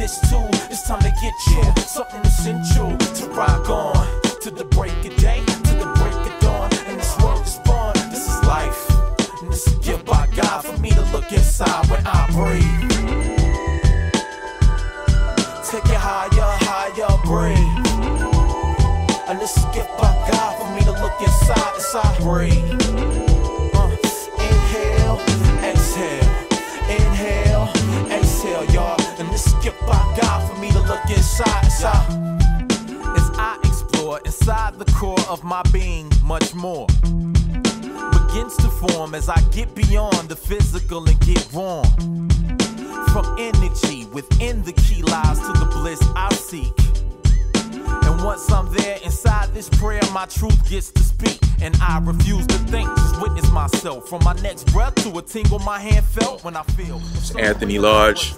this too. It's time to get you something essential to rock on to the break of day, to the break of dawn. And this world is born. This is life, and this is a gift by God for me to look inside when I breathe. Take it higher, higher, breathe. And this is a gift by God for me to look inside as I breathe. Inhale, exhale, inhale, exhale, y'all. And this is a gift by God for me to look inside as I explore inside the core of my being, much more begins to form as I get beyond the physical and get warm. From energy within the key lies to the bliss I seek. And once I'm there inside this prayer, my truth gets to speak. And I refuse to think, just witness myself. From my next breath to a tingle my hand felt when I feel. It's Anthony Large,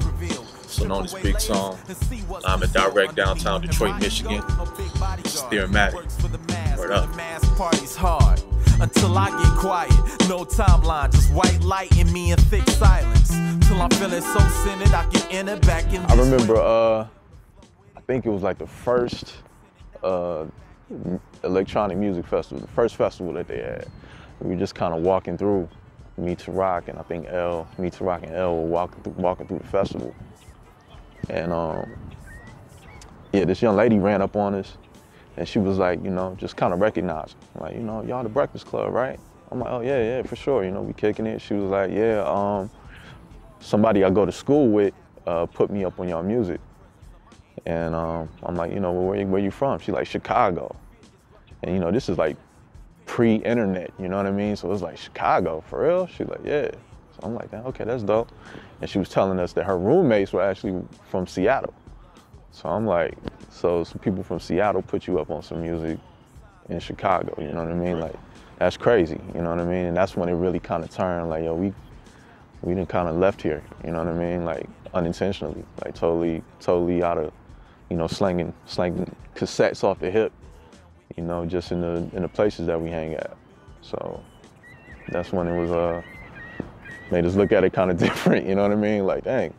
so known as Big Song. I'm in direct downtown Detroit, Michigan. It's Theorematic. Word up. Party's hard until I get quiet. No timeline, just white light in me and thick silence. Till I'm feeling so centered I can enter back in. I remember, I think it was like the first electronic music festival, the first festival that they had. We were just kind of walking through, me, Rock, and I think Rock and L were walking through the festival. And yeah, this young lady ran up on us and she was like, you know, just kind of recognizing, like, you know, y'all the Breakfast Club, right? I'm like, oh yeah, for sure, you know, we kicking it. She was like, yeah, somebody I go to school with put me up on y'all music. And I'm like, you know, well, where you from? She's like, Chicago. And you know, this is like pre-internet, you know what I mean? So it was like, Chicago, for real? She's like, yeah. So I'm like, okay, that's dope. And she was telling us that her roommates were actually from Seattle. So I'm like, so some people from Seattle put you up on some music in Chicago, you know what I mean? Like, that's crazy, you know what I mean? And that's when it really kind of turned, like, yo, we done kind of left here, you know what I mean? Like, unintentionally, like totally out of, you know, slanging cassettes off the hip, you know, just in the places that we hang at. So that's when it was, made us look at it kind of different, you know what I mean? Like, dang,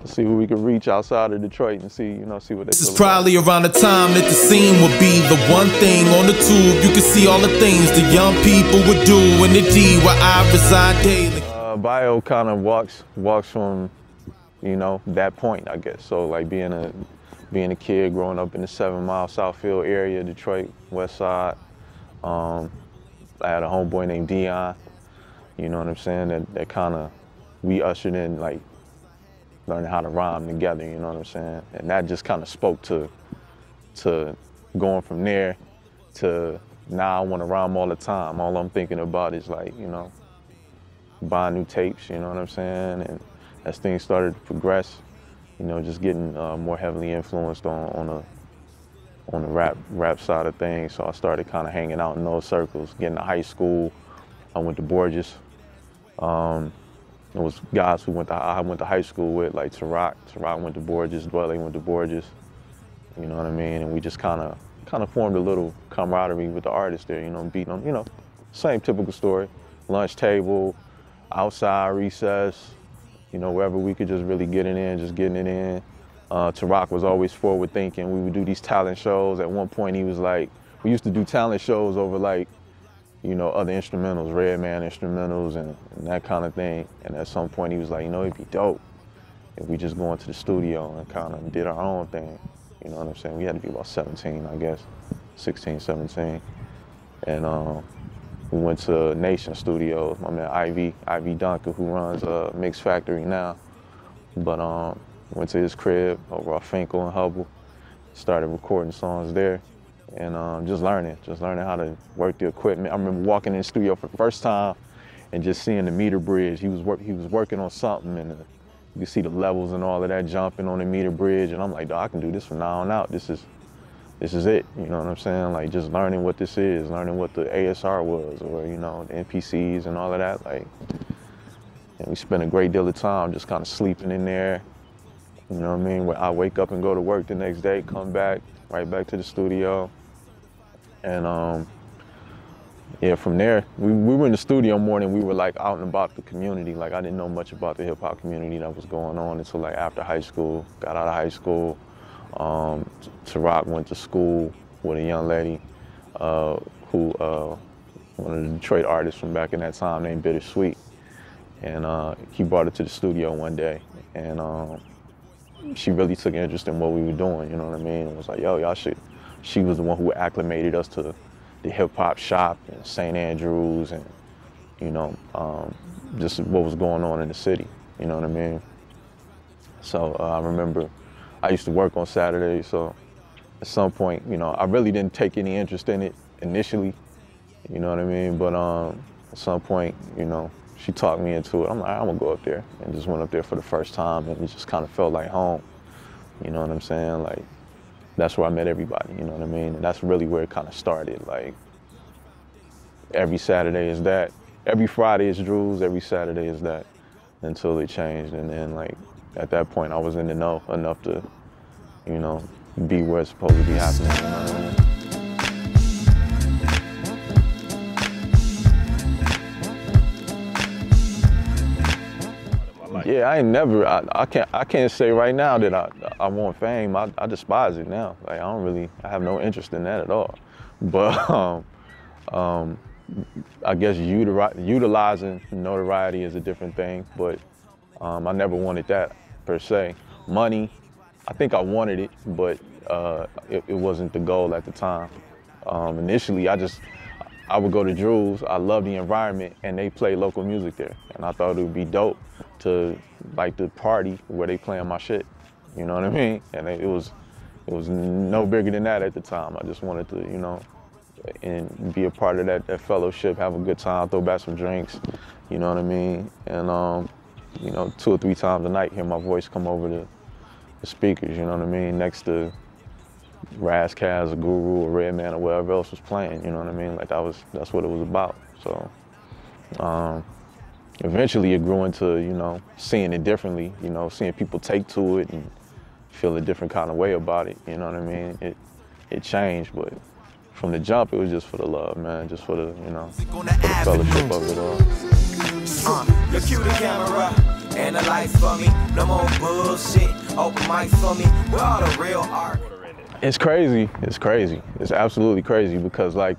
let's see who we could reach outside of Detroit and see, you know, see what they. This is probably around the time that the scene would be the one thing on the tube. You can see all the things the young people would do in the D where I reside daily. Bio kind of walks from, you know, that point, I guess. So like being a kid growing up in the 7 Mile Southfield area, Detroit, West Side. I had a homeboy named Dion. You know what I'm saying? That kind of, we ushered in like learning how to rhyme together, you know what I'm saying? And that just kind of spoke to going from there to now I want to rhyme all the time. All I'm thinking about is like, you know, buying new tapes, you know what I'm saying? And as things started to progress, you know, just getting more heavily influenced on the rap side of things. So I started kind of hanging out in those circles. Getting to high school, I went to Borges. It was guys who I went to high school with, like Rock went to Borges, Dwelly went to Borges. You know what I mean? And we just kind of formed a little camaraderie with the artists there. You know, beating them. You know, same typical story. Lunch table, outside recess. You know, wherever we could just really get it in, just getting it in. Rock was always forward thinking. We would do these talent shows. At one point, he was like, we used to do talent shows over like, you know, other instrumentals, Redman instrumentals and that kind of thing. And at some point he was like, you know, it'd be dope if we just go into the studio and kind of did our own thing. You know what I'm saying? We had to be about 17, I guess, 16, 17. And we went to Nation Studios, my man Ivy Duncan, who runs Mix Factory now. But went to his crib over off Finkel and Hubble, started recording songs there. And just learning how to work the equipment. I remember walking in the studio for the first time and just seeing the meter bridge. He was working on something, and you could see the levels and all of that jumping on the meter bridge. And I'm like, dog, I can do this from now on out. This is it. You know what I'm saying? Like just learning what this is, learning what the ASR was, or you know, the NPCs and all of that. Like, and we spent a great deal of time just kind of sleeping in there. You know what I mean? Where I wake up and go to work the next day, come back, right back to the studio. And yeah, from there, we were in the studio more than we were like out and about the community. Like I didn't know much about the hip hop community that was going on until like after high school. Got out of high school, Tarak went to school with a young lady who, one of the Detroit artists from back in that time named Bittersweet. And he brought her to the studio one day, and she really took interest in what we were doing, you know what I mean? And was like, yo, y'all should. She was the one who acclimated us to the hip hop shop in St. Andrews and, you know, just what was going on in the city, you know what I mean? So I remember I used to work on Saturdays, so at some point, you know, I really didn't take any interest in it initially, you know what I mean? But at some point, you know, she talked me into it. I'm like, I'm gonna go up there, and just went up there for the first time, and it just kind of felt like home, you know what I'm saying? Like, that's where I met everybody, you know what I mean? And that's really where it kind of started. Like, every Saturday is that. Every Friday is Drew's, every Saturday is that, until it changed. And then, like, at that point, I was in the know enough to, you know, be where it's supposed to be happening, you know what I mean? Yeah, I can't say right now that I want fame. I despise it now. Like I have no interest in that at all. But I guess utilizing notoriety is a different thing. But I never wanted that per se. Money, I think I wanted it, but it wasn't the goal at the time. Initially, I would go to Drew's. I love the environment, and they play local music there, and I thought it would be dope to like the party where they playing my shit. You know what I mean? And it was no bigger than that at the time. I just wanted to, you know, and be a part of that fellowship, have a good time, throw back some drinks. You know what I mean? And you know, 2 or 3 times a night, hear my voice come over the speakers. You know what I mean? Next to Raz Kaz or Guru or Redman or whatever else was playing, you know what I mean? Like that's what it was about. So eventually it grew into, you know, seeing it differently, you know, seeing people take to it and feel a different kind of way about it, you know what I mean? It changed, but from the jump it was just for the love, man, just for the, you know, for the fellowship of it all. You cue the camera and the lights for me, no more bullshit, open mics for me, we're all the real art. It's crazy. It's crazy. It's absolutely crazy because like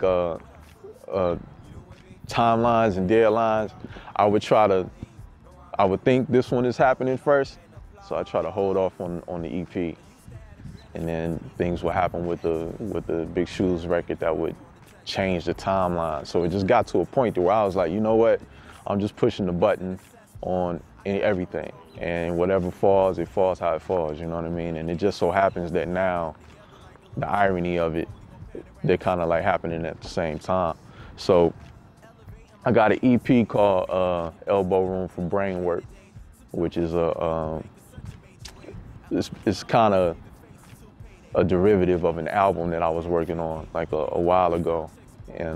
timelines and deadlines, I would think this one is happening first, so I try to hold off on the EP, and then things would happen with the Big Shoes record that would change the timeline. So it just got to a point where I was like, you know what? I'm just pushing the button on everything, and whatever falls, it falls how it falls. You know what I mean? And it just so happens that now, the irony of it, they're kind of like happening at the same time. So I got an EP called Elbowroom for Brainwork, which is it's kind of a derivative of an album that I was working on like a while ago. And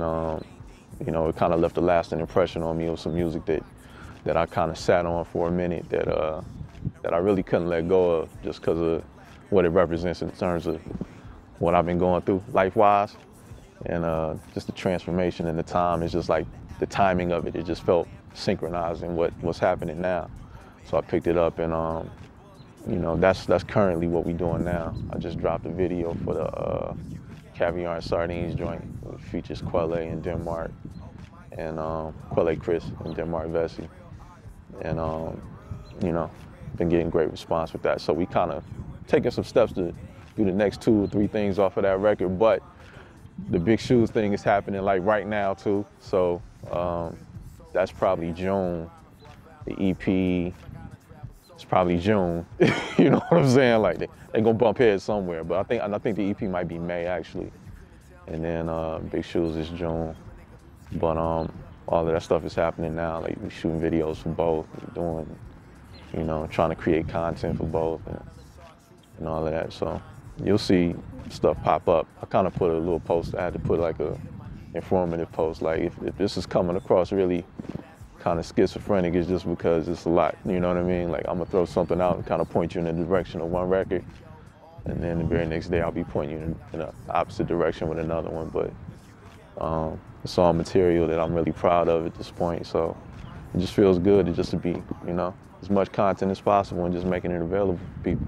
you know, it kind of left a lasting impression on me of some music that I kind of sat on for a minute that I really couldn't let go of just because of what it represents in terms of what I've been going through life-wise, and just the transformation and the time. It's just like the timing of it. It just felt synchronized in what's happening now. So I picked it up, and you know, that's currently what we're doing now. I just dropped a video for the Caviar and Sardines joint, which features Quelle in Denmark and Quelle Chris and Denmark Vesey, and you know, been getting great response with that. So we kind of taking some steps to do the next 2 or 3 things off of that record, but the Big Shoes thing is happening like right now too. So that's probably June. The EP, it's probably June. You know what I'm saying? Like they gonna bump heads somewhere, but I think the EP might be May actually, and then Big Shoes is June. But all of that stuff is happening now. Like we're shooting videos for both, we're doing, you know, trying to create content for both and all of that. So you'll see stuff pop up. I kind of put a little post. I had to put like a informative post. Like if this is coming across really kind of schizophrenic, it's just because it's a lot. You know what I mean? Like I'm gonna throw something out and kind of point you in the direction of one record, and then the very next day I'll be pointing you in the opposite direction with another one. But it's all material that I'm really proud of at this point. So it just feels good to just to be, you know, as much content as possible and just making it available for people.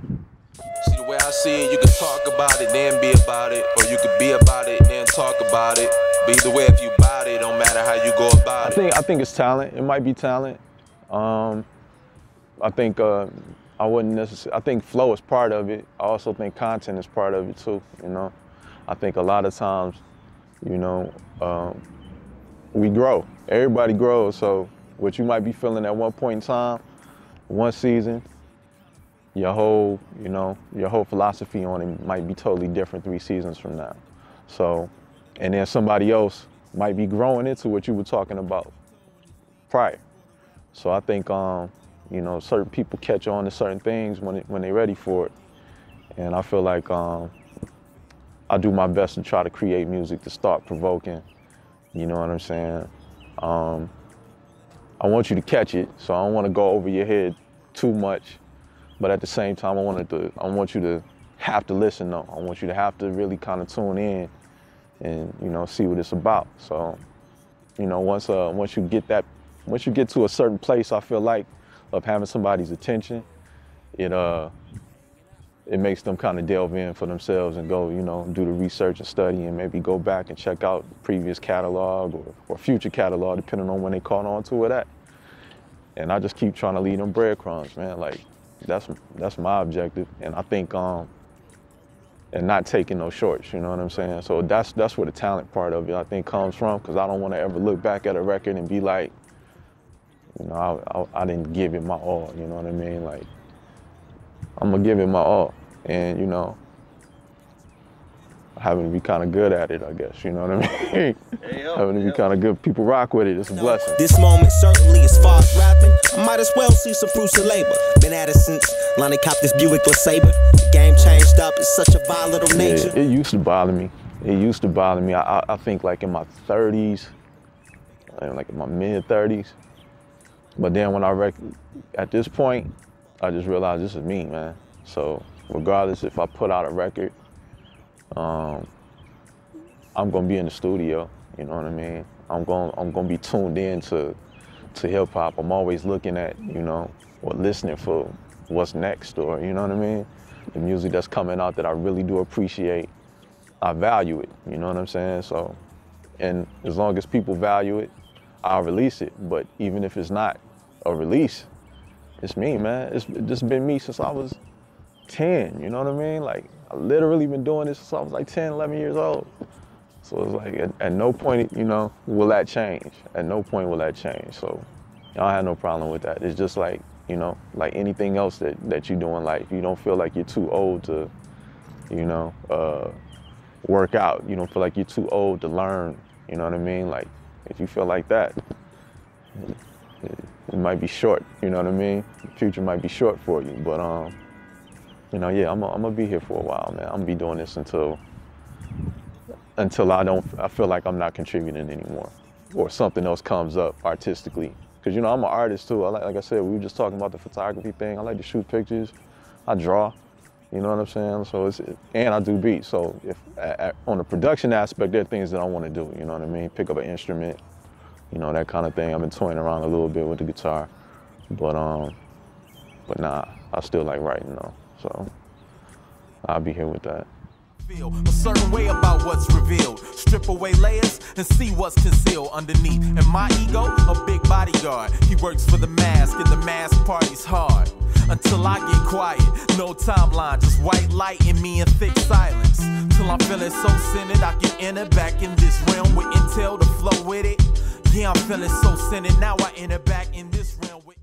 See, the way I see it, you can talk about it, then be about it, or you could be about it, then talk about it. But either way, if you about it, don't matter how you go about it. I think it's talent. It might be talent. I think I wouldn't necessarily. I think flow is part of it. I also think content is part of it too. You know, I think a lot of times, you know, we grow. Everybody grows. So what you might be feeling at one point in time, one season, your whole philosophy on it might be totally different 3 seasons from now. So, and then somebody else might be growing into what you were talking about prior. So I think, you know, certain people catch on to certain things when they're ready for it. And I feel like I do my best to try to create music to start provoking. You know what I'm saying? I want you to catch it, so I don't want to go over your head too much. But at the same time, I want you to have to listen though. I want you to have to really kind of tune in and, you know, see what it's about. So, you know, once you get to a certain place, I feel like, of having somebody's attention, it makes them kind of delve in for themselves and go, you know, do the research and study and maybe go back and check out previous catalog or future catalog, depending on when they caught on to it at. And I just keep trying to lead them breadcrumbs, man. Like, that's my objective. And I think, and not taking no shorts, you know what I'm saying? So that's where the talent part of it, I think, comes from, because I don't want to ever look back at a record and be like, you know, I didn't give it my all, you know what I mean? Like, I'm gonna give it my all. And, you know, having to be kind of good at it, I guess, you know what I mean? Having to be kind of good, people rock with it, it's a blessing. This moment certainly is far as rapping. I might as well see some fruits of labor. Been at it since Lonnie copped this Buick LeSabre. The game changed up, it's such a volatile nature. Yeah, it used to bother me. It used to bother me. I think like in my 30s, like in my mid-30s. But then when at this point, I just realized this is me, man. So regardless if I put out a record, I'm gonna be in the studio, you know what I mean? I'm gonna be tuned in to hip hop. I'm always looking at, you know, or listening for what's next, or, you know what I mean? The music that's coming out that I really do appreciate, I value it, you know what I'm saying? So, and as long as people value it, I'll release it. But even if it's not a release, it's me, man. It's just been me since I was 10, you know what I mean? Like, I literally been doing this since I was like 10, 11 years old. So it's like, at no point, you know, will that change. At no point will that change. So I don't have no problem with that. It's just like, you know, like anything else that you do in life. You don't feel like you're too old to, you know, work out. You don't feel like you're too old to learn, you know what I mean? Like, if you feel like that, it might be short, you know what I mean? The future might be short for you, but you know, yeah, I'm gonna be here for a while, man. I'm gonna be doing this until I feel like I'm not contributing anymore, or something else comes up artistically. Because, you know, I'm an artist too. Like I said, we were just talking about the photography thing. I like to shoot pictures. I draw, you know what I'm saying? So and I do beats. So on the production aspect, there are things that I want to do, you know what I mean? Pick up an instrument, you know, that kind of thing. I've been toying around a little bit with the guitar, but nah, I still like writing though. So I'll be here with that. A certain way about what's revealed. Strip away layers and see what's concealed underneath. And my ego, a big bodyguard. He works for the mask, and the mask party's hard. Until I get quiet, no timeline, just white light in me and thick silence. Till I'm feeling so centered, I can enter back in this realm with intel to flow with it. Yeah, I'm feeling so centered, now I enter back in this realm with